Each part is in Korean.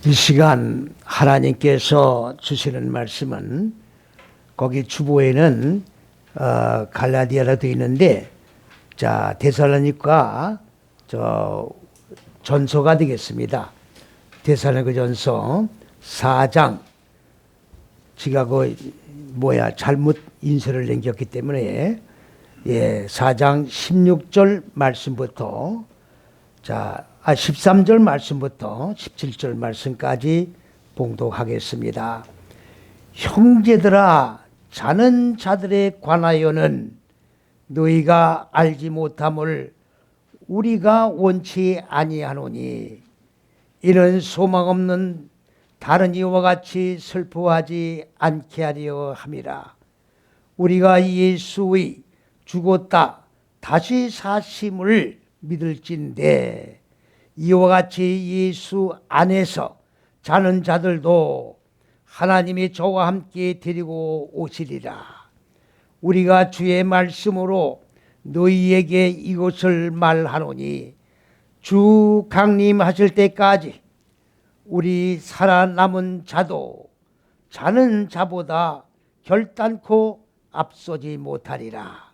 이 시간 하나님께서 주시는 말씀은 거기 주보에는 갈라디아라 되어 있는데, 자 데살로니가 전서가 되겠습니다. 데살로니가 전서 4장. 제가 잘못 인쇄를 남겼기 때문에 4장 16절 말씀부터 13절 말씀부터 17절 말씀까지 봉독하겠습니다. 형제들아, 자는 자들에 관하여는 너희가 알지 못함을 우리가 원치 아니하노니, 이는 소망 없는 다른 이와 같이 슬퍼하지 않게 하려 함이라. 우리가 예수의 죽었다 다시 사심을 믿을진대, 이와 같이 예수 안에서 자는 자들도 하나님이 저와 함께 데리고 오시리라. 우리가 주의 말씀으로 너희에게 이것을 말하노니, 주 강림하실 때까지 우리 살아남은 자도 자는 자보다 결단코 앞서지 못하리라.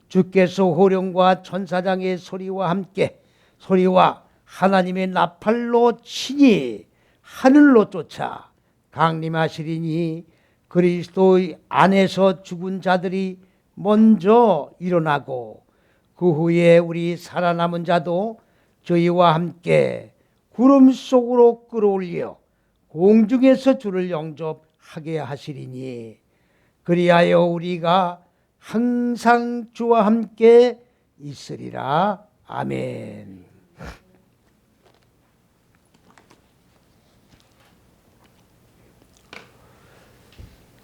주께서 호령과 천사장의 소리와 함께 소리와 하나님의 나팔로 친히 하늘로 쫓아 강림하시리니, 그리스도의 안에서 죽은 자들이 먼저 일어나고 그 후에 우리 살아남은 자도 저희와 함께 구름 속으로 끌어올려 공중에서 주를 영접하게 하시리니, 그리하여 우리가 항상 주와 함께 있으리라. 아멘.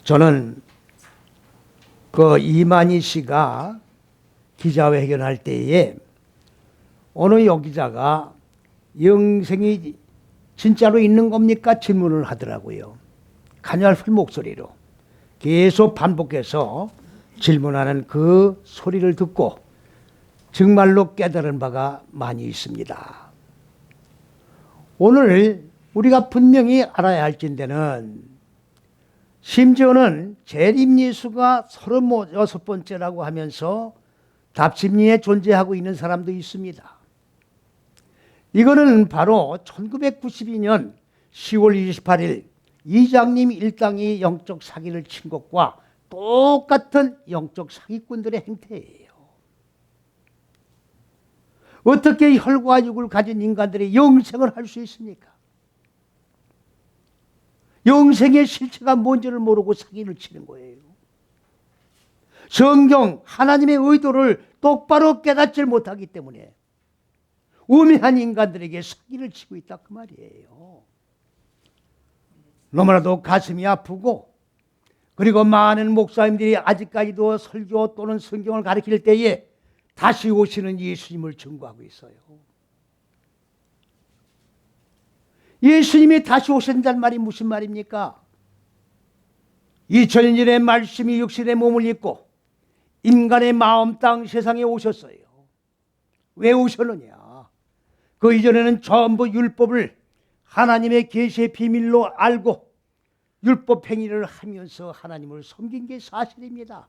저는 이만희 씨가 기자회견할 때에 어느 여기자가 영생이 진짜로 있는 겁니까? 질문을 하더라고요. 가냘픈 목소리로 계속 반복해서 질문하는 그 소리를 듣고 정말로 깨달은 바가 많이 있습니다. 오늘 우리가 분명히 알아야 할 진대는, 심지어는 재림예수가 36번째라고 하면서 답심리에 존재하고 있는 사람도 있습니다. 이거는 바로 1992년 10월 28일 이장님 일당이 영적 사기를 친 것과 똑같은 영적 사기꾼들의 행태예요. 어떻게 혈과 육을 가진 인간들이 영생을 할 수 있습니까? 영생의 실체가 뭔지를 모르고 사기를 치는 거예요. 성경 하나님의 의도를 똑바로 깨닫지 못하기 때문에 우매한 인간들에게 사기를 치고 있다, 그 말이에요. 너무나도 가슴이 아프고, 그리고 많은 목사님들이 아직까지도 설교 또는 성경을 가르칠 때에 다시 오시는 예수님을 증거하고 있어요. 예수님이 다시 오신다는 말이 무슨 말입니까? 2000년의 말씀이 육신의 몸을 입고 인간의 마음 땅 세상에 오셨어요. 왜 오셨느냐? 그 이전에는 전부 율법을 하나님의 계시의 비밀로 알고 율법 행위를 하면서 하나님을 섬긴 게 사실입니다.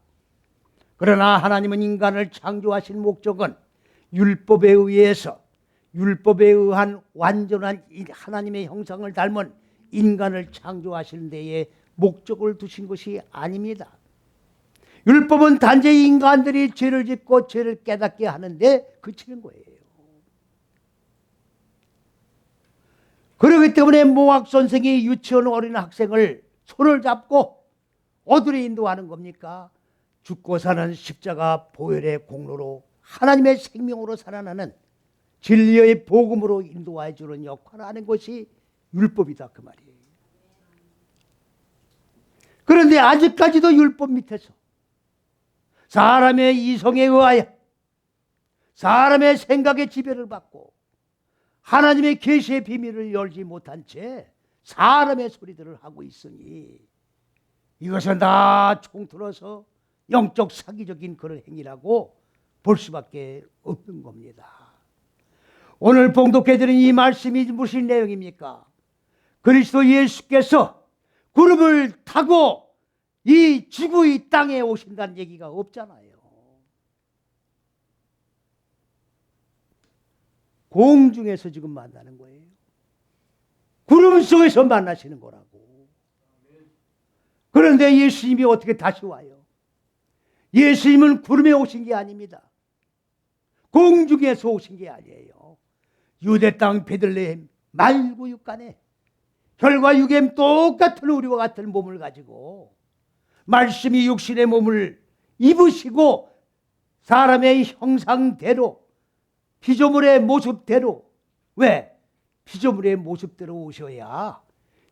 그러나 하나님은 인간을 창조하신 목적은 율법에 의해서, 율법에 의한 완전한 하나님의 형상을 닮은 인간을 창조하시는 데에 목적을 두신 것이 아닙니다. 율법은 단지 인간들이 죄를 짓고 죄를 깨닫게 하는데 그치는 거예요. 그렇기 때문에 모학 선생이 유치원 어린 학생을 손을 잡고 어디로 인도하는 겁니까? 죽고 사는 십자가 보혈의 공로로 하나님의 생명으로 살아나는 진리의 복음으로 인도해 주는 역할을 하는 것이 율법이다, 그 말이에요. 그런데 아직까지도 율법 밑에서 사람의 이성에 의하여 사람의 생각의 지배를 받고 하나님의 계시의 비밀을 열지 못한 채 사람의 소리들을 하고 있으니, 이것은 다 총틀어서 영적 사기적인 그런 행위라고 볼 수밖에 없는 겁니다. 오늘 봉독해드린 이 말씀이 무슨 내용입니까? 그리스도 예수께서 구름을 타고 이 지구의 땅에 오신다는 얘기가 없잖아요. 공중에서 지금 만나는 거예요. 구름 속에서 만나시는 거라고. 그런데 예수님이 어떻게 다시 와요? 예수님은 구름에 오신 게 아닙니다. 공중에서 오신 게 아니에요. 유대 땅 베들레헴 말구육간에 혈과 육의 똑같은 우리와 같은 몸을 가지고 말씀이 육신의 몸을 입으시고 사람의 형상대로 피조물의 모습대로, 왜? 피조물의 모습대로 오셔야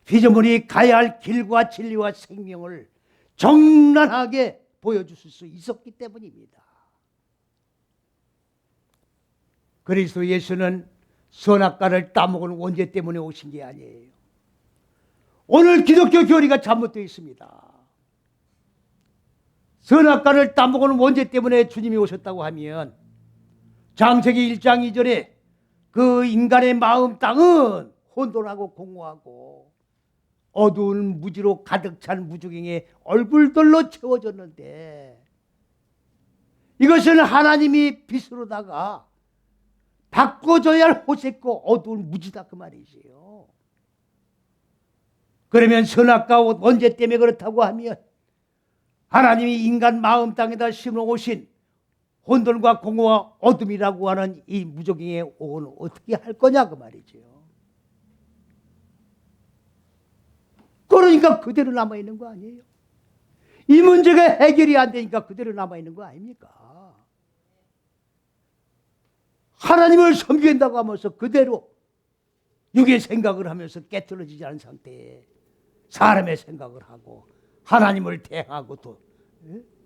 피조물이 가야 할 길과 진리와 생명을 정란하게 보여주실 수 있었기 때문입니다. 그리스도 예수는 선악과를 따먹은 원죄 때문에 오신 게 아니에요. 오늘 기독교 교리가 잘못되어 있습니다. 선악과를 따먹은 원죄 때문에 주님이 오셨다고 하면 창세기 1장 2절에 그 인간의 마음 땅은 혼돈하고 공허하고 어두운 무지로 가득 찬 무주경의 얼굴들로 채워졌는데 이것은 하나님이 빛으로다가 바꿔줘야 할 호색고 어두운 무지다 그 말이지요. 그러면 선악과 원죄 때문에 그렇다고 하면 하나님이 인간 마음 땅에다 심어오신 혼돈과 공허와 어둠이라고 하는 이 무저갱의 옥은 어떻게 할 거냐 그 말이지요. 그러니까 그대로 남아있는 거 아니에요. 이 문제가 해결이 안 되니까 그대로 남아있는 거 아닙니까? 하나님을 섬긴다고 하면서 그대로 육의 생각을 하면서 깨트려지지 않은 상태에 사람의 생각을 하고 하나님을 대항하고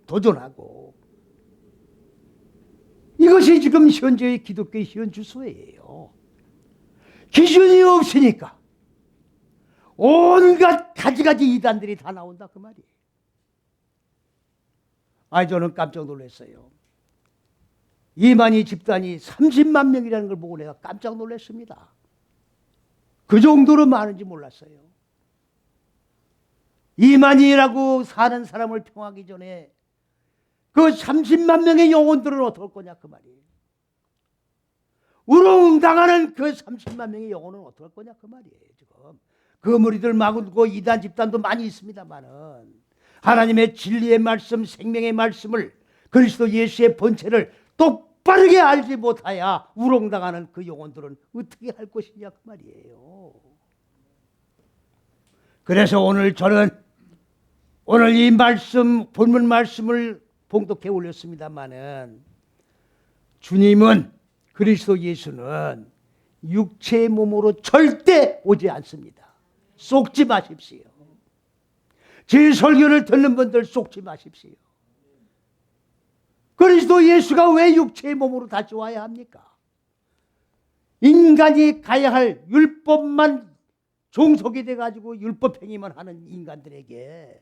도전하고 이것이 지금 현재의 기독교의 현 주소예요. 기준이 없으니까 온갖 가지가지 이단들이 다 나온다 그 말이에요. 저는 깜짝 놀랐어요. 이만희 집단이 30만 명이라는 걸 보고 내가 깜짝 놀랐습니다. 그 정도로 많은지 몰랐어요. 이만희라고 사는 사람을 평하기 전에 그 30만 명의 영혼들은 어떨 거냐 그 말이에요. 우롱당하는 그 30만 명의 영혼은 어떨 거냐 그 말이에요. 지금 그 무리들 말고 이단 집단도 많이 있습니다만은 하나님의 진리의 말씀, 생명의 말씀을 그리스도 예수의 본체를 똑바르게 알지 못하여 우롱당하는 그 영혼들은 어떻게 할 것이냐 그 말이에요. 그래서 오늘 저는 오늘 이 말씀, 본문 말씀을 봉독해 올렸습니다마는 주님은 그리스도 예수는 육체의 몸으로 절대 오지 않습니다. 속지 마십시오. 제 설교를 듣는 분들 속지 마십시오. 그리스도 예수가 왜 육체의 몸으로 다시 와야 합니까? 인간이 가야 할 율법만 종속이 돼가지고 율법 행위만 하는 인간들에게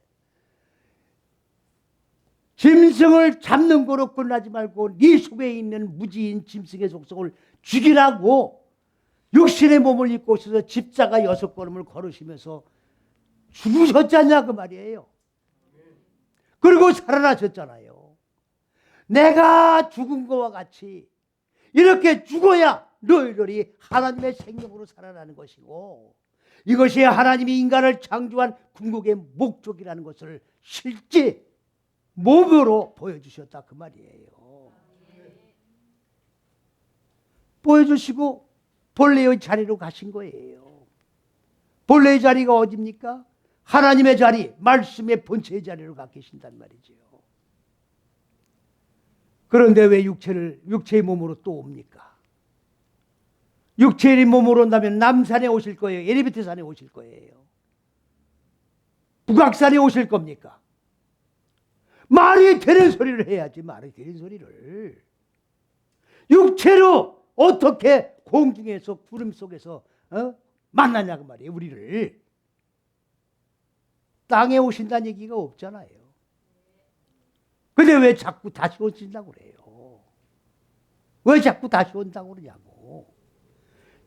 짐승을 잡는 거로 끝나지 말고 네 속에 있는 무지인 짐승의 속성을 죽이라고 육신의 몸을 입고 오셔서 십자가 6걸음을 걸으시면서 죽으셨잖냐 그 말이에요. 그리고 살아나셨잖아요. 내가 죽은 것과 같이 이렇게 죽어야 너희들이 하나님의 생명으로 살아나는 것이고 이것이 하나님이 인간을 창조한 궁극의 목적이라는 것을 실제 몸으로 보여주셨다 그 말이에요. 보여주시고 본래의 자리로 가신 거예요. 본래의 자리가 어디입니까? 하나님의 자리, 말씀의 본체의 자리로 가 계신단 말이죠. 그런데 왜 육체의 몸으로 또 옵니까? 육체의 몸으로 온다면 남산에 오실 거예요? 에리베트산에 오실 거예요? 북악산에 오실 겁니까? 말이 되는 소리를 해야지. 말이 되는 소리를. 육체로 어떻게 공중에서 구름 속에서 만나냐고 말이에요. 우리를. 땅에 오신다는 얘기가 없잖아요. 근데 왜 자꾸 다시 오신다고 그래요? 왜 자꾸 다시 온다고 그러냐고.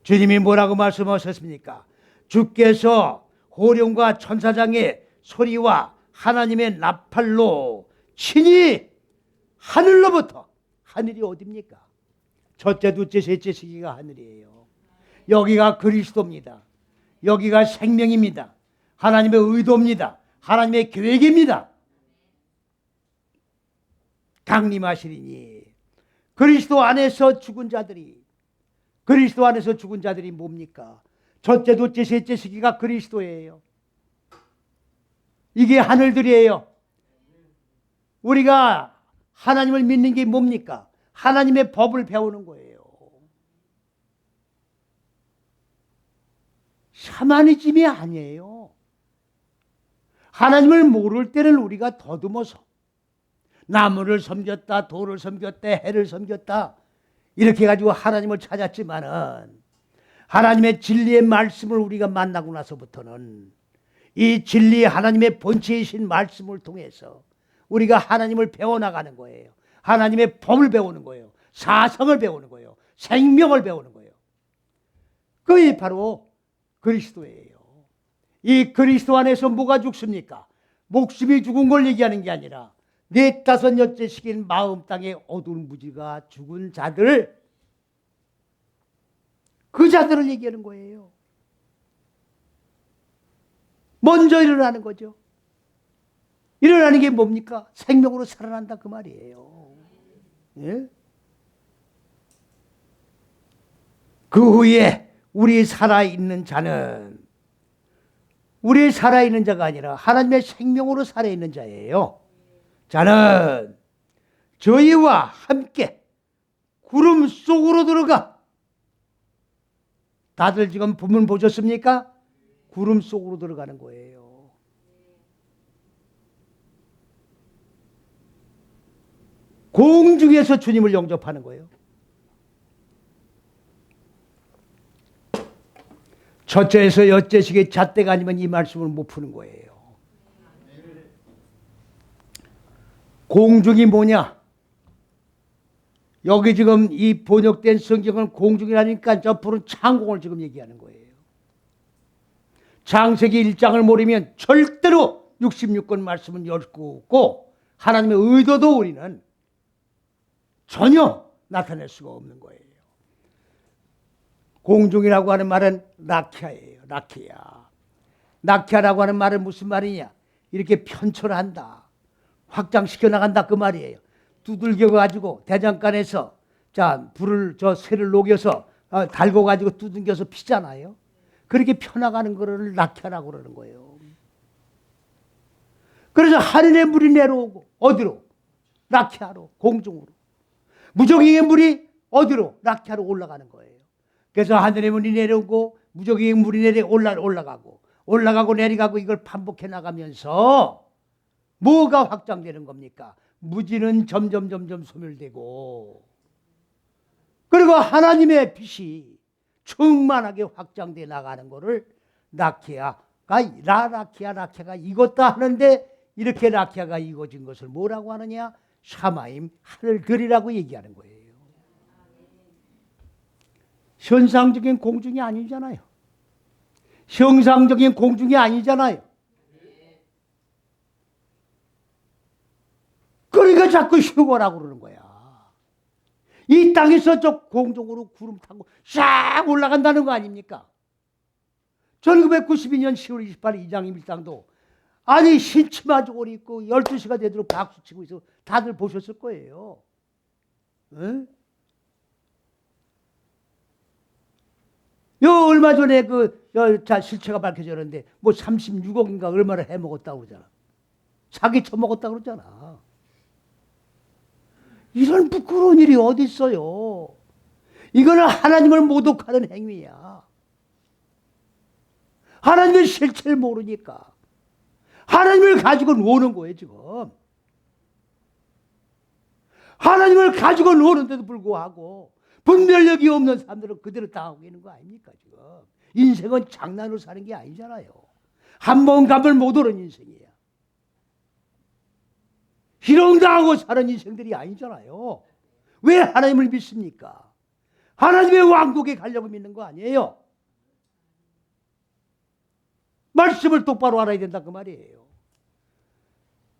주님이 뭐라고 말씀하셨습니까? 주께서 호령과 천사장의 소리와 하나님의 나팔로 친히 하늘로부터, 하늘이 어딥니까? 첫째, 둘째, 셋째 시기가 하늘이에요. 여기가 그리스도입니다. 여기가 생명입니다. 하나님의 의도입니다. 하나님의 계획입니다. 강림하시리니 그리스도 안에서 죽은 자들이, 그리스도 안에서 죽은 자들이 뭡니까? 첫째, 둘째, 셋째 시기가 그리스도예요. 이게 하늘들이에요. 우리가 하나님을 믿는 게 뭡니까? 하나님의 법을 배우는 거예요. 샤머니즘이 아니에요. 하나님을 모를 때는 우리가 더듬어서 나무를 섬겼다, 돌을 섬겼다, 해를 섬겼다 이렇게 해가지고 하나님을 찾았지만은 하나님의 진리의 말씀을 우리가 만나고 나서부터는 이 진리 하나님의 본체이신 말씀을 통해서 우리가 하나님을 배워나가는 거예요. 하나님의 법을 배우는 거예요. 사성을 배우는 거예요. 생명을 배우는 거예요. 그게 바로 그리스도예요. 이 그리스도 안에서 뭐가 죽습니까? 목숨이 죽은 걸 얘기하는 게 아니라 넷 다섯 여째 시기인 마음 땅에 어두운 무지가 죽은 자들, 그 자들을 얘기하는 거예요. 먼저 일어나는 거죠. 일어나는 게 뭡니까? 생명으로 살아난다 그 말이에요. 예? 그 후에 우리 살아있는 자는 우리 살아있는 자가 아니라 하나님의 생명으로 살아있는 자예요. 자는 저희와 함께 구름 속으로 들어가. 다들 지금 본문 보셨습니까? 구름 속으로 들어가는 거예요. 공중에서 주님을 영접하는 거예요. 첫째에서 여째식의 잣대가 아니면 이 말씀을 못 푸는 거예요. 공중이 뭐냐? 여기 지금 이 번역된 성경은 공중이라니까 저 푸른 창공을 지금 얘기하는 거예요. 창세기 1장을 모르면 절대로 66권 말씀은 열 수 없고 하나님의 의도도 우리는 전혀 나타낼 수가 없는 거예요. 공중이라고 하는 말은 라키아예요. 라키아. 라키아라고 하는 말은 무슨 말이냐? 이렇게 편철한다. 확장시켜 나간다 그 말이에요. 두들겨 가지고 대장간에서 자 불을 저 쇠를 녹여서 달고 가지고 두들겨서 피잖아요. 그렇게 펴나가는 거를 라키아라고 그러는 거예요. 그래서 하늘의 물이 내려오고 어디로? 라키아로, 공중으로. 무적의 물이 어디로? 라키아로 올라가는 거예요. 그래서 하늘의 물이 내려오고 무적의 물이 올라가고 내려가고 이걸 반복해 나가면서 뭐가 확장되는 겁니까? 무지는 점점 소멸되고 그리고 하나님의 빛이 충만하게 확장돼 나가는 것을 라키아가 익었다 하는데 이렇게 라키아가 익어진 것을 뭐라고 하느냐? 샤마임, 하늘들이라고 얘기하는 거예요. 현상적인 공중이 아니잖아요. 형상적인 공중이 아니잖아요. 그러니까 자꾸 휴거라고 그러는 거야. 이 땅에서 저 공중으로 구름 타고 싹 올라간다는 거 아닙니까? 1992년 10월 28일 이장님 일당도 아니 신치마 저고리 입고 12시가 되도록 박수치고 있어. 다들 보셨을 거예요. 응? 요 얼마 전에 실체가 밝혀졌는데 뭐 36억인가 얼마를 해먹었다고 그러잖아. 사기 쳐먹었다고 그러잖아. 이런 부끄러운 일이 어디 있어요? 이거는 하나님을 모독하는 행위야. 하나님의 실체를 모르니까 하나님을 가지고 노는 거예요 지금. 하나님을 가지고 노는데도 불구하고 분별력이 없는 사람들은 그대로 당하고 있는 거 아닙니까 지금. 인생은 장난으로 사는 게 아니잖아요. 한 번 값을 못 오른 인생이야. 희롱당하고 사는 인생들이 아니잖아요. 왜 하나님을 믿습니까? 하나님의 왕국에 가려고 믿는 거 아니에요. 말씀을 똑바로 알아야 된다 그 말이에요.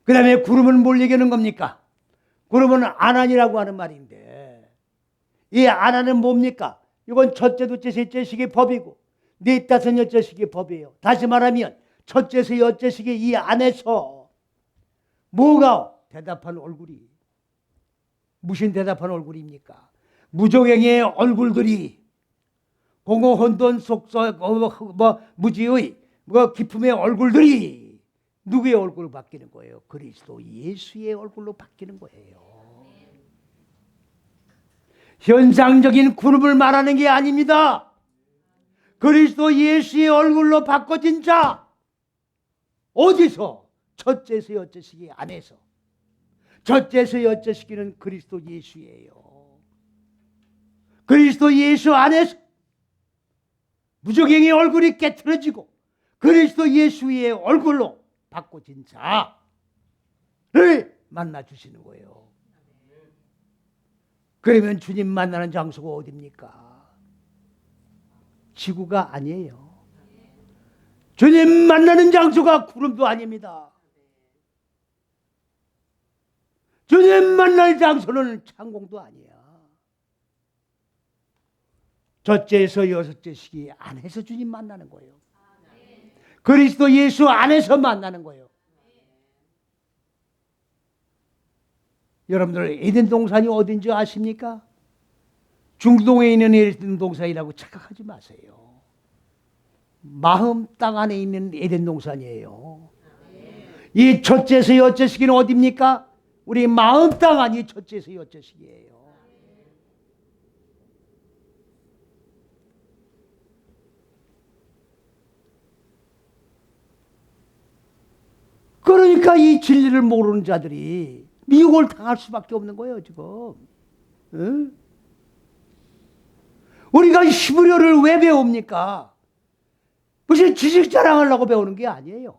그 다음에 구름은 뭘 얘기하는 겁니까? 구름은 안안이라고 하는 말인데, 이 안안은 뭡니까? 이건 첫째, 둘째, 셋째식의 법이고 넷, 다섯, 여섯식의 법이에요. 다시 말하면 첫째에서 여섯식의 이 안에서 뭐가 대답한 얼굴이 무슨 대답한 얼굴입니까? 무조갱의 얼굴들이 공허혼돈 속서 무지의 기품의 얼굴들이 누구의 얼굴로 바뀌는 거예요? 그리스도 예수의 얼굴로 바뀌는 거예요. 현상적인 구름을 말하는 게 아닙니다. 그리스도 예수의 얼굴로 바꿔진 자. 어디서? 첫째에서 여섯시기 안에서. 첫째에서 여섯시기는 그리스도 예수예요. 그리스도 예수 안에서 무조갱의 얼굴이 깨트려지고 그리스도 예수의 얼굴로 바꿔진 자를 만나주시는 거예요. 그러면 주님 만나는 장소가 어디입니까? 지구가 아니에요. 주님 만나는 장소가 구름도 아닙니다. 주님 만날 장소는 창공도 아니야. 첫째에서 여섯째시기 안에서 주님 만나는 거예요. 그리스도 예수 안에서 만나는 거예요. 여러분들 에덴 동산이 어딘지 아십니까? 중동에 있는 에덴 동산이라고 착각하지 마세요. 마음 땅 안에 있는 에덴 동산이에요. 이 첫째에서 여섯시기는 어디입니까? 우리 마음 땅 안이 첫째에서 여섯시기예요. 그러니까 이 진리를 모르는 자들이 미혹을 당할 수밖에 없는 거예요, 지금. 응? 우리가 히브리어를 왜 배웁니까? 무슨 지식 자랑하려고 배우는 게 아니에요.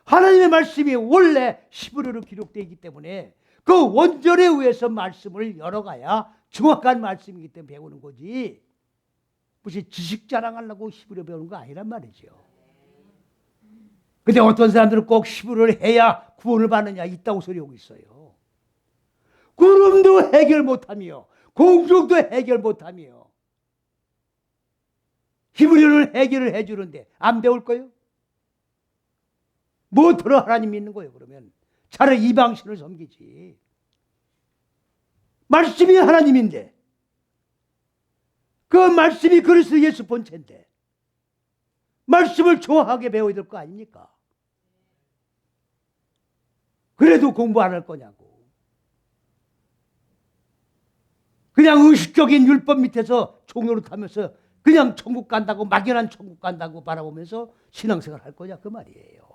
하나님의 말씀이 원래 히브리어로 기록되어 있기 때문에 그 원절에 의해서 말씀을 열어가야 정확한 말씀이기 때문에 배우는 거지. 무슨 지식 자랑하려고 히브리어 배우는 거 아니란 말이죠. 근데 어떤 사람들은 꼭 히브리어를 해야 구원을 받느냐 있다고 소리하고 있어요. 구름도 해결 못하며 공중도 해결 못하며 히브리어를 해결을 해주는데 안 배울 거예요? 뭐들어 하나님 믿는 거예요? 그러면 차라리 이방신을 섬기지. 말씀이 하나님인데 그 말씀이 그리스도 예수 본체인데 말씀을 정확하게 배워야 될 거 아닙니까? 그래도 공부 안 할 거냐고. 그냥 의식적인 율법 밑에서 종로를 타면서 그냥 천국 간다고 막연한 천국 간다고 바라보면서 신앙생활 할 거냐 그 말이에요.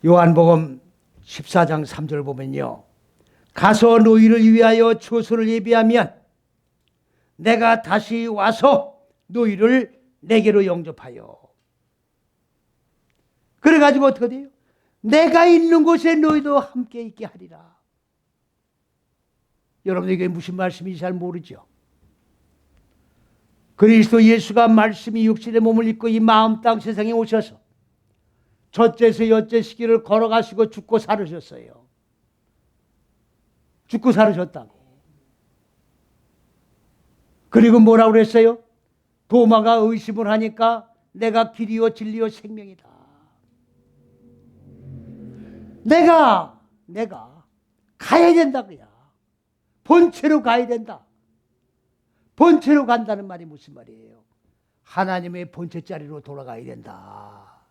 요한복음 14장 3절 보면요. 가서 너희를 위하여 처소를 예비하면 내가 다시 와서 너희를 내게로 영접하여. 그래가지고 어떻게 돼요? 내가 있는 곳에 너희도 함께 있게 하리라. 여러분 이게 무슨 말씀인지 잘 모르죠? 그리스도 예수가 말씀이 육신의 몸을 입고 이 마음 땅 세상에 오셔서 첫째에서 여섯시기를 걸어가시고 죽고 살으셨어요. 죽고 살으셨다고. 그리고 뭐라고 그랬어요? 도마가 의심을 하니까 내가 길이요 진리요 생명이다. 내가 가야 된다 그야. 본체로 가야 된다. 본체로 간다는 말이 무슨 말이에요? 하나님의 본체 자리로 돌아가야 된다.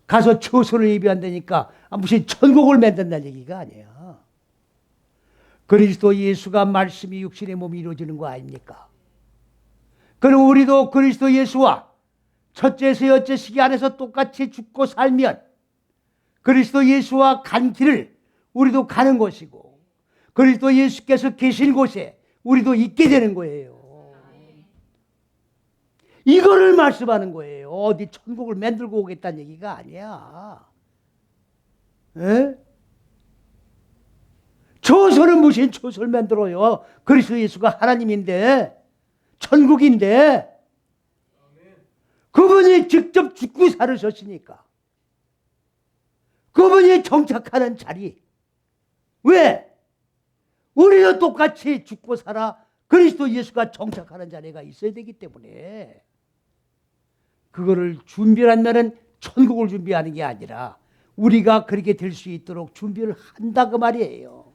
가서 처소를 예비한다니까 무슨 천국을 만든다는 얘기가 아니야. 그리스도 예수가 말씀이 육신의 몸이 이루어지는 거 아닙니까? 그럼 우리도 그리스도 예수와 첫째에서 여섯시기 안에서 똑같이 죽고 살면 그리스도 예수와 간 길을 우리도 가는 것이고 그리스도 예수께서 계실 곳에 우리도 있게 되는 거예요. 이거를 말씀하는 거예요. 어디 천국을 만들고 오겠다는 얘기가 아니야. 에? 처소는 무슨 처소를 만들어요? 그리스도 예수가 하나님인데, 천국인데, 그분이 직접 죽고 살으셨으니까. 그분이 정착하는 자리. 왜? 우리도 똑같이 죽고 살아 그리스도 예수가 정착하는 자리가 있어야 되기 때문에 그거를 준비하면은 천국을 준비하는 게 아니라 우리가 그렇게 될 수 있도록 준비를 한다 그 말이에요.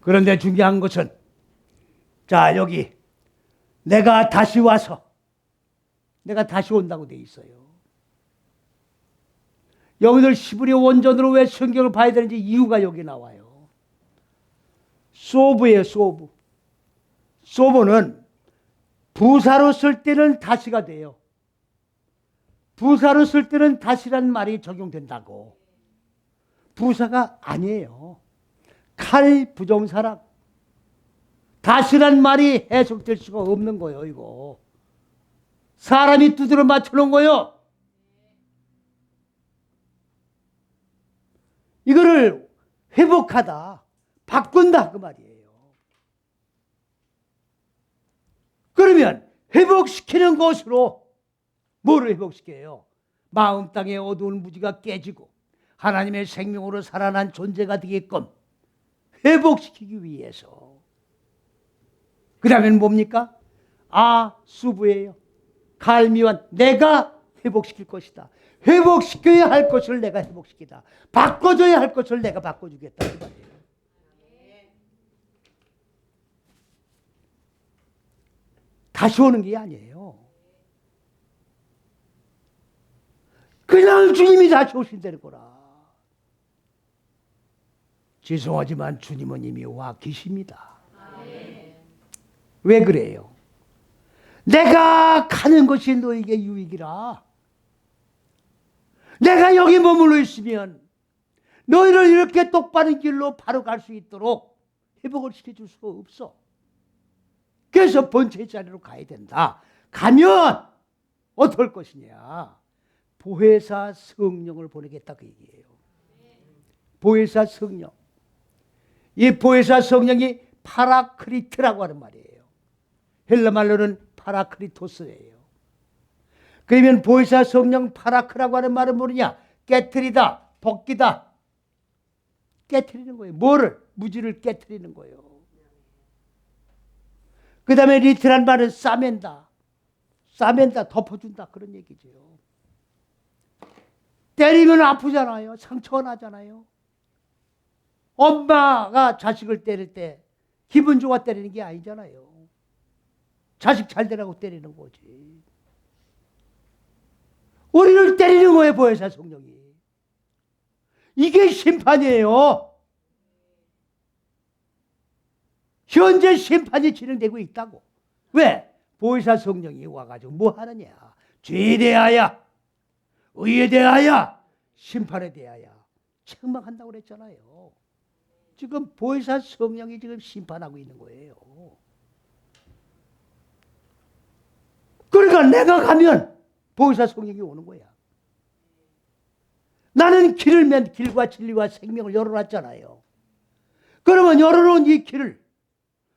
그런데 중요한 것은 자 여기 내가 다시 온다고 돼 있어요. 여기들 시브리어 원전으로 왜 성경을 봐야 되는지 이유가 여기 나와요. 소브예요, 소브. 소브는 부사로 쓸 때는 다시가 돼요. 부사로 쓸 때는 다시란 말이 적용된다고. 부사가 아니에요. 칼 부정사랑. 다시란 말이 해석될 수가 없는 거예요, 이거. 사람이 두드려 맞춰놓은 거예요. 이거를 회복하다, 바꾼다 그 말이에요. 그러면 회복시키는 것으로 뭐를 회복시켜요? 마음 땅의 어두운 무지가 깨지고 하나님의 생명으로 살아난 존재가 되게끔 회복시키기 위해서. 그 다음엔 뭡니까? 수부예요. 갈미완, 내가 회복시킬 것이다. 회복시켜야 할 것을 내가 회복시키다. 바꿔줘야 할 것을 내가 바꿔주겠다. 그 말이에요. 다시 오는 게 아니에요. 그냥 주님이 다시 오신다는 거라. 죄송하지만 주님은 이미 와 계십니다. 왜 그래요? 내가 가는 것이 너에게 유익이라. 내가 여기 머물러 있으면 너희를 이렇게 똑바른 길로 바로 갈 수 있도록 회복을 시켜줄 수가 없어. 그래서 번째 자리로 가야 된다. 가면 어떨 것이냐? 보혜사 성령을 보내겠다 그 얘기예요. 보혜사 성령. 이 보혜사 성령이 파라크리트라고 하는 말이에요. 헬라 말로는 파라크리토스예요. 그러면 보혜사 성령 파라크라고 하는 말은 뭐냐? 깨트리다, 벗기다. 깨트리는 거예요. 뭐를? 무지를 깨트리는 거예요. 그 다음에 리트란 말은 싸맨다. 싸맨다, 덮어준다 그런 얘기죠. 때리면 아프잖아요. 상처가 나잖아요. 엄마가 자식을 때릴 때 기분 좋아 때리는 게 아니잖아요. 자식 잘 되라고 때리는 거지. 우리를 때리는 거예요, 보혜사 성령이. 이게 심판이에요. 현재 심판이 진행되고 있다고. 왜? 보혜사 성령이 와가지고 뭐 하느냐? 죄에 대하여, 의에 대하여, 심판에 대하여 책망한다고 그랬잖아요. 지금 보혜사 성령이 지금 심판하고 있는 거예요. 그러니까 내가 가면 보혜사 성령이 오는 거야. 나는 길과 진리와 생명을 열어놨잖아요. 그러면 열어놓은 이 길을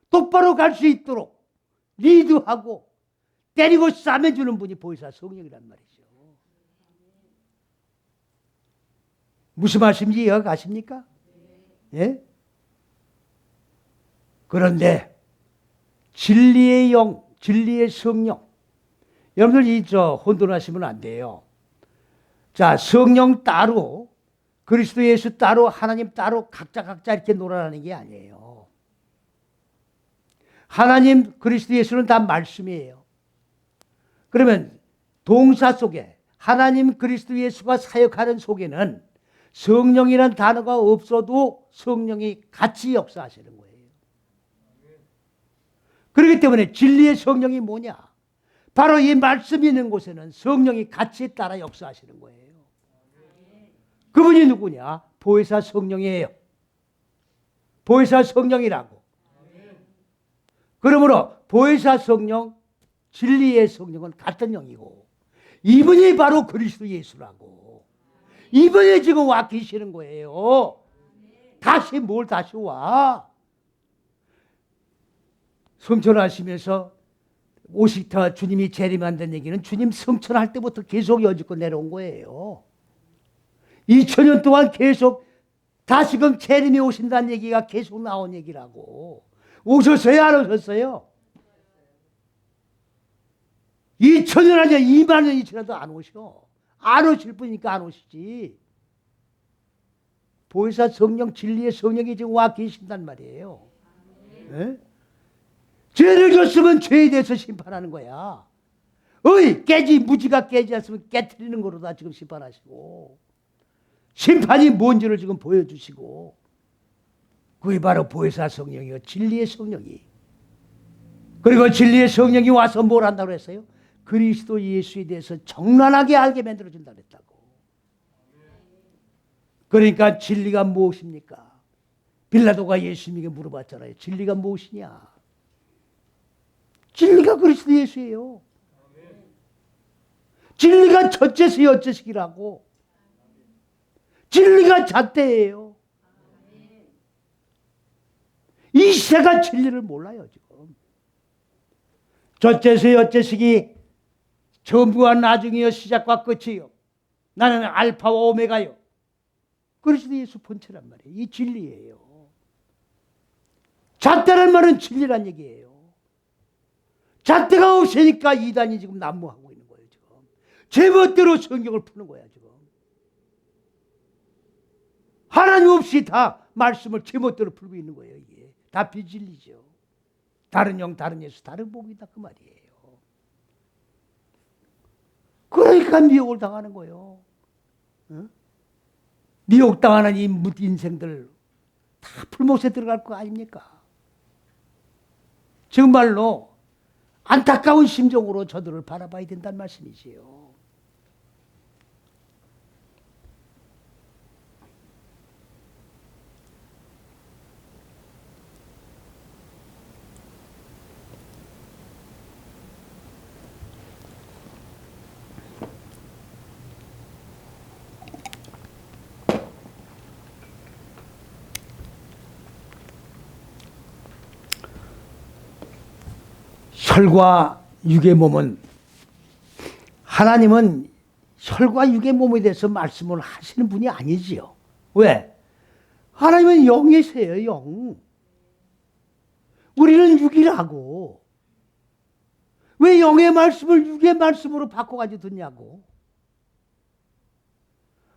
똑바로 갈 수 있도록 리드하고 때리고 싸매주는 분이 보혜사 성령이란 말이죠. 무슨 말씀인지 이해가 가십니까? 예? 그런데 진리의 영, 진리의 성령. 여러분들 혼돈하시면 안 돼요. 자, 성령 따로, 그리스도 예수 따로, 하나님 따로 각자 이렇게 놀아나는 게 아니에요. 하나님, 그리스도 예수는 다 말씀이에요. 그러면 동사 속에 하나님, 그리스도 예수가 사역하는 속에는 성령이라는 단어가 없어도 성령이 같이 역사하시는 거예요. 그렇기 때문에 진리의 성령이 뭐냐? 바로 이 말씀이 있는 곳에는 성령이 같이 따라 역사하시는 거예요. 그분이 누구냐? 보혜사 성령이에요. 보혜사 성령이라고. 그러므로 보혜사 성령, 진리의 성령은 같은 영이고 이분이 바로 그리스도 예수라고. 이분이 지금 와 계시는 거예요. 다시 뭘 다시 와? 성천하시면서 오시타 주님이 재림한다는 얘기는 주님 성천할 때부터 계속 여지껏 내려온 거예요. 2000년 동안 계속 다시금 재림이 오신다는 얘기가 계속 나온 얘기라고. 오셨어요? 안 오셨어요? 2000년 아니야 2만 년이 지나도 안 오셔. 안 오실 분이니까 안 오시지. 보혜사 성령 진리의 성령이 지금 와 계신단 말이에요. 네? 죄를 졌으면 죄에 대해서 심판하는 거야. 무지가 깨지 않으면 깨트리는 거로 다 지금 심판하시고, 심판이 뭔지를 지금 보여주시고, 그게 바로 보혜사 성령이요, 진리의 성령이. 그리고 진리의 성령이 와서 뭘 한다고 했어요? 그리스도 예수에 대해서 정란하게 알게 만들어준다 그랬다고. 그러니까 진리가 무엇입니까? 빌라도가 예수님에게 물어봤잖아요. 진리가 무엇이냐? 진리가 그리스도 예수예요. 진리가 첫째서 여째식이라고. 진리가 잣대예요. 이 시대가 진리를 몰라요 지금. 첫째서 여째식이 처음과 나중이요, 시작과 끝이요. 나는 알파와 오메가요. 그리스도 예수 본체란 말이에요. 이 진리예요. 잣대란 말은 진리란 얘기예요. 잣대가 없으니까 이단이 지금 난무하고 있는 거예요. 지금 제멋대로 성경을 푸는 거야. 지금 하나님 없이 다 말씀을 제멋대로 풀고 있는 거예요. 이게 다 비진리죠. 다른 영, 다른 예수, 다른 복이다 그 말이에요. 그러니까 미혹을 당하는 거예요. 어? 미혹당하는 이 인생들 다 풀못에 들어갈 거 아닙니까? 정말로 안타까운 심정으로 저들을 바라봐야 된다는 말씀이지요. 혈과 육의 몸은, 하나님은 혈과 육의 몸에 대해서 말씀을 하시는 분이 아니지요. 왜? 하나님은 영이세요. 영. 우리는 육이라고. 왜 영의 말씀을 육의 말씀으로 바꿔가지고 듣냐고.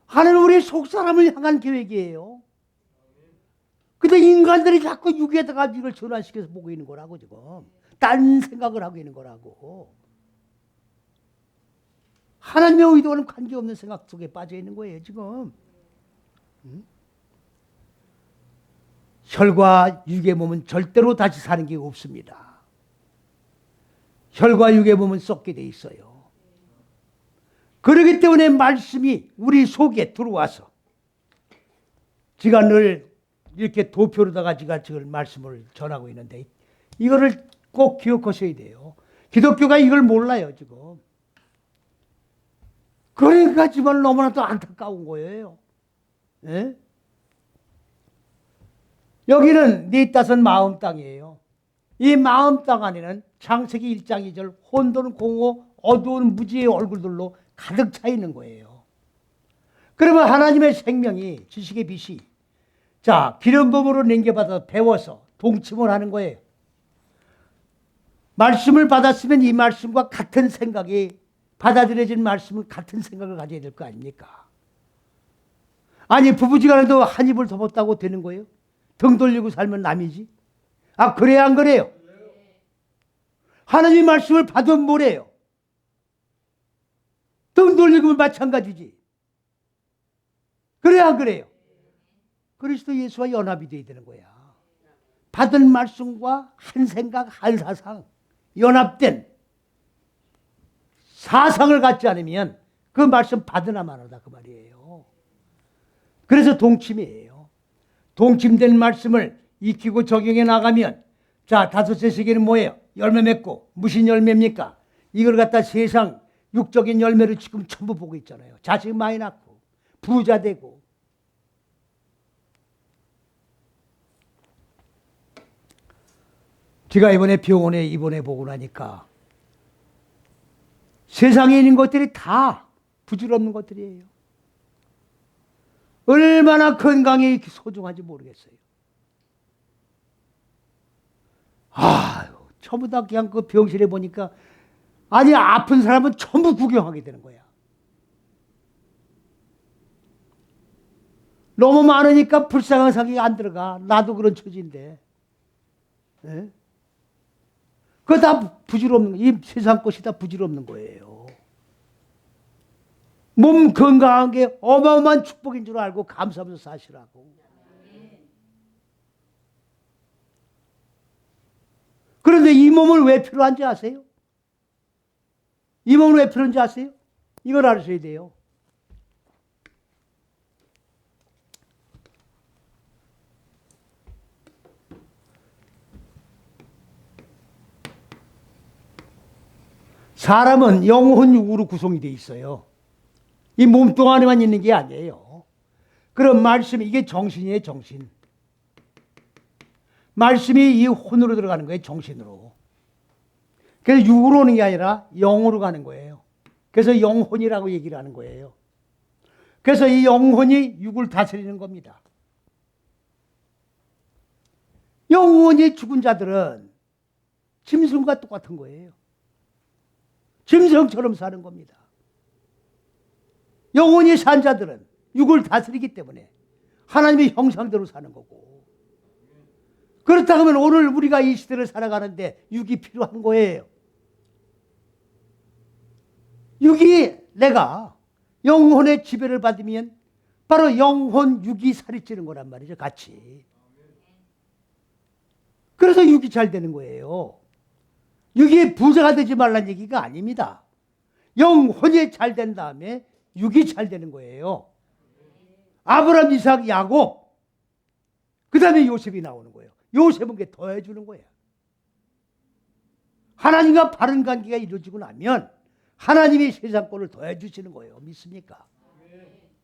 하나님은 우리 속사람을 향한 계획이에요. 근데 인간들이 자꾸 육에다가 이걸 전환시켜서 보고 있는 거라고 지금. 딴 생각을 하고 있는 거라고. 하나님의 의도와는 관계없는 생각 속에 빠져 있는 거예요 지금. 혈과 육의 몸은 절대로 다시 사는 게 없습니다. 혈과 육의 몸은 썩게 돼 있어요. 그렇기 때문에 말씀이 우리 속에 들어와서 제가 늘 이렇게 도표로다가 제가 지금 말씀을 전하고 있는데, 이거를 꼭 기억하셔야 돼요. 기독교가 이걸 몰라요 지금. 그러니까 지금 너무나도 안타까운 거예요. 예? 여기는 네 뜻은 마음 땅이에요. 이 마음 땅 안에는 창세기 1장 2절 혼돈 공허 어두운 무지의 얼굴들로 가득 차 있는 거예요. 그러면 하나님의 생명이, 지식의 빛이 자 기름 부음으로 넘겨받아 배워서 동침을 하는 거예요. 말씀을 받았으면 이 말씀과 같은 생각이, 받아들여진 말씀은 같은 생각을 가져야 될 거 아닙니까? 아니 부부지간에도 한 입을 덮었다고 되는 거예요? 등 돌리고 살면 남이지. 아 그래야 안 그래요? 하나님의 말씀을 받으면 뭐래요? 등 돌리고 마찬가지지. 그래야 안 그래요? 그리스도 예수와 연합이 돼야 되는 거야. 받은 말씀과 한 생각 한 사상 연합된 사상을 갖지 않으면 그 말씀 받으나 마나다 그 말이에요. 그래서 동침이에요. 동침된 말씀을 익히고 적용해 나가면, 자 다섯째 세계는 뭐예요? 열매 맺고. 무슨 열매입니까? 이걸 갖다 세상 육적인 열매를 지금 전부 보고 있잖아요. 자식 많이 낳고 부자 되고. 제가 이번에 병원에 입원해 보고 나니까 세상에 있는 것들이 다 부질없는 것들이에요. 얼마나 건강이 소중한지 모르겠어요. 전부 다 그냥 그 병실에 보니까 아니 아픈 사람은 전부 구경하게 되는 거야. 너무 많으니까 불쌍한 생각이 안 들어가. 나도 그런 처지인데. 네? 그거 다 부질없는, 이 세상 것이 다 부질없는 거예요. 몸 건강한 게 어마어마한 축복인 줄 알고 감사하면서 사시라고. 그런데 이 몸을 왜 필요한지 아세요? 이 몸을 왜 필요한지 아세요? 이걸 알으셔야 돼요. 사람은 영혼, 육으로 구성이 되어 있어요. 이 몸뚱 안에만 있는 게 아니에요. 그럼 말씀이 이게 정신이에요, 정신. 말씀이 이 혼으로 들어가는 거예요, 정신으로. 그래서 육으로 오는 게 아니라 영으로 가는 거예요. 그래서 영혼이라고 얘기를 하는 거예요. 그래서 이 영혼이 육을 다스리는 겁니다. 영혼이 죽은 자들은 짐승과 똑같은 거예요. 짐승처럼 사는 겁니다. 영혼이 산 자들은 육을 다스리기 때문에 하나님의 형상대로 사는 거고, 그렇다 하면 오늘 우리가 이 시대를 살아가는데 육이 필요한 거예요. 육이 내가 영혼의 지배를 받으면 바로 영혼 육이 살이 찌는 거란 말이죠, 같이. 그래서 육이 잘 되는 거예요. 육이 부자가 되지 말란 얘기가 아닙니다. 영혼이 잘 된 다음에 육이 잘 되는 거예요. 아브라함, 이삭, 야곱, 그 다음에 요셉이 나오는 거예요. 요셉은 게 더해주는 거예요. 하나님과 바른 관계가 이루어지고 나면 하나님이 세상 꼴을 더해주시는 거예요. 믿습니까?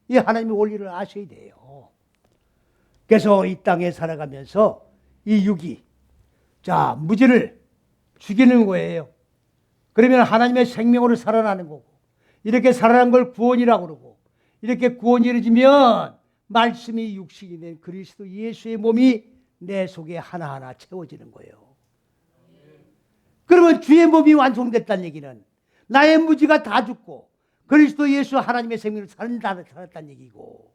이 하나님의 원리를 아셔야 돼요. 그래서 이 땅에 살아가면서 이 육이 무지를 죽이는 거예요. 그러면 하나님의 생명으로 살아나는 거고, 이렇게 살아난 걸 구원이라고 그러고, 이렇게 구원이 이루어지면 말씀이 육신이 된 그리스도 예수의 몸이 내 속에 하나하나 채워지는 거예요. 그러면 주의 몸이 완성됐다는 얘기는 나의 무지가 다 죽고 그리스도 예수 하나님의 생명을 살았다는 얘기고,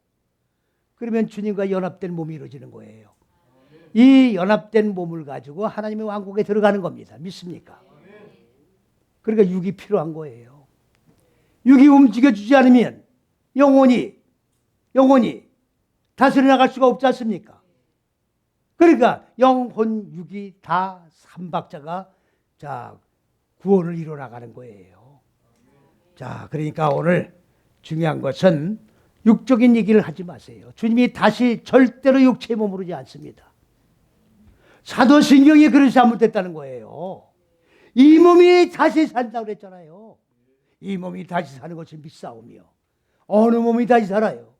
그러면 주님과 연합된 몸이 이루어지는 거예요. 이 연합된 몸을 가지고 하나님의 왕국에 들어가는 겁니다. 믿습니까? 그러니까 육이 필요한 거예요. 육이 움직여주지 않으면 영혼이 다스려 나갈 수가 없지 않습니까? 그러니까 영혼, 육이 다 삼박자가 구원을 이루어 나가는 거예요. 그러니까 오늘 중요한 것은 육적인 얘기를 하지 마세요. 주님이 다시 절대로 육체의 몸으로 오지 않습니다. 사도신경이 그래서 잘못됐다는 거예요. 이 몸이 다시 산다고 그랬잖아요. 이 몸이 다시 사는 것을 믿사오며 어느 몸이 다시 살아요?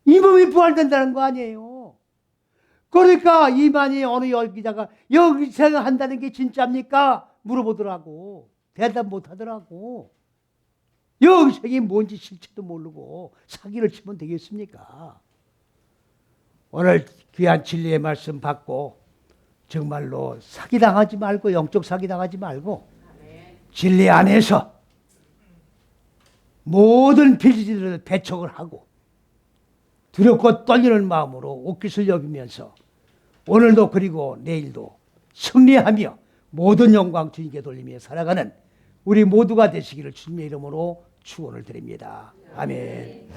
이 몸이 부활된다는 거 아니에요. 그러니까 이만희 어느 열기자가 여기서 한다는 게 진짜입니까? 물어보더라고. 대답 못하더라고. 영생이 뭔지 실체도 모르고 사기를 치면 되겠습니까? 오늘 귀한 진리의 말씀 받고 정말로 사기당하지 말고, 영적 사기당하지 말고 진리 안에서 모든 비리들을 배척을 하고 두렵고 떨리는 마음으로 옷깃을 여기면서 오늘도 그리고 내일도 승리하며 모든 영광 주님께 돌리며 살아가는 우리 모두가 되시기를 주님의 이름으로 축원을 드립니다. 아멘.